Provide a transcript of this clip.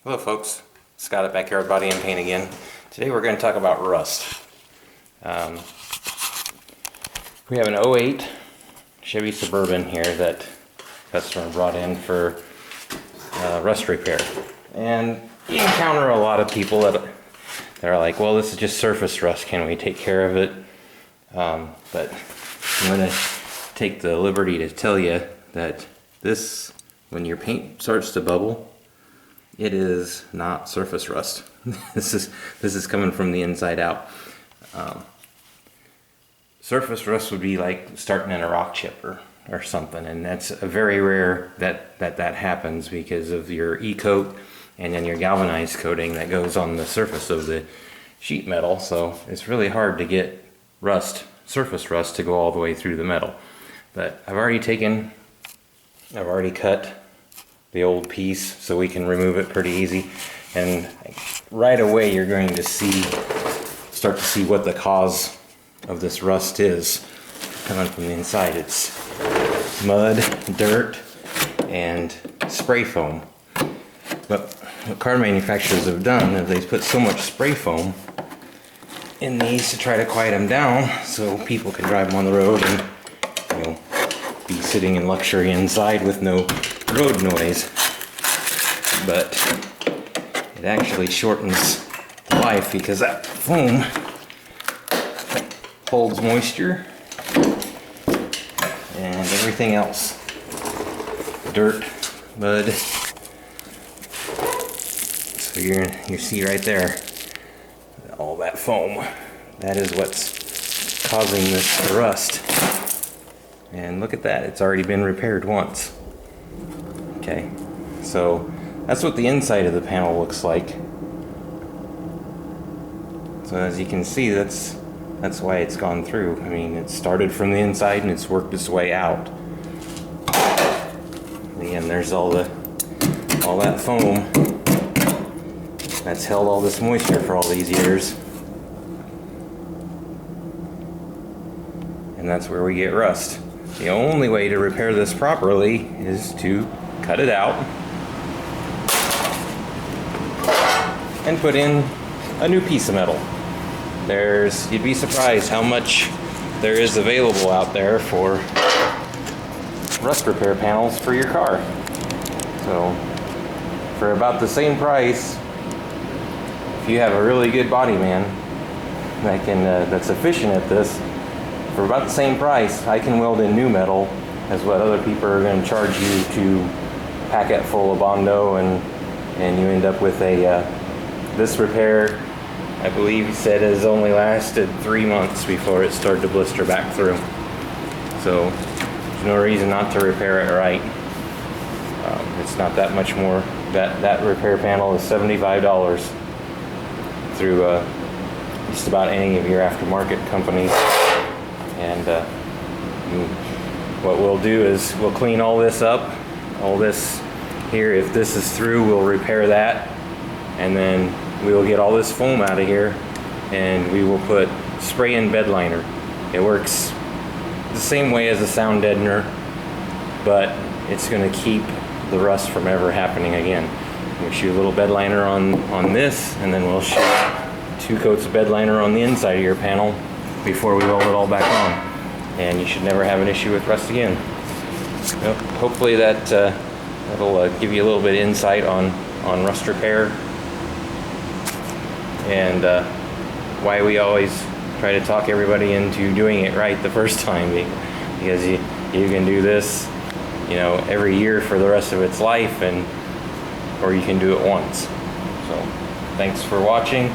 Hello folks, Scott at Backyard Body and Paint again. Today we're going to talk about rust. We have an '08 Chevy Suburban here that customer brought in for rust repair. And you encounter a lot of people that are like, well, this is just surface rust, can we take care of it? But I'm going to take the liberty to tell you that this, when your paint starts to bubble, it is not surface rust. This is coming from the inside out. Surface rust would be like starting in a rock chipper or something, and that's very rare that happens because of your e-coat and then your galvanized coating that goes on the surface of the sheet metal. So it's really hard to get surface rust to go all the way through the metal. But I've already cut the old piece so we can remove it pretty easy, and right away you're going to start to see what the cause of this rust is coming from the inside. It's mud, dirt, and spray foam. But what car manufacturers have done is they put so much spray foam in these to try to quiet them down so people can drive them on the road and, you know, be sitting in luxury inside with no road noise. But it actually shortens life because that foam holds moisture and everything else, dirt, mud. So you see right there, all that foam, that is what's causing this to rust. And look at that, it's already been repaired once. Okay, so that's what the inside of the panel looks like. So as you can see, that's why it's gone through. I mean, it started from the inside and it's worked its way out. Again, there's all that foam that's held all this moisture for all these years. And that's where we get rust. The only way to repair this properly is to cut it out and put in a new piece of metal. You'd be surprised how much there is available out there for rust repair panels for your car. So for about the same price, if you have a really good body man that's efficient at this, for about the same price, I can weld in new metal as what other people are going to charge you to pack it full of Bondo, and you end up with this repair, I believe he said, has only lasted 3 months before it started to blister back through. So there's no reason not to repair it right. It's not that much more. That repair panel is $75 through just about any of your aftermarket companies. And what we'll do is we'll clean all this up, all this here. If this is through, we'll repair that, and then we will get all this foam out of here, and we will put spray in bed liner. It works the same way as a sound deadener, but it's going to keep the rust from ever happening again. We'll shoot a little bed liner on this, and then we'll shoot 2 coats of bed liner on the inside of your panel before we weld it all back on, and you should never have an issue with rust again. Well, hopefully that'll give you a little bit of insight on rust repair, and why we always try to talk everybody into doing it right the first time, because you can do this, you know, every year for the rest of its life, or you can do it once. So thanks for watching.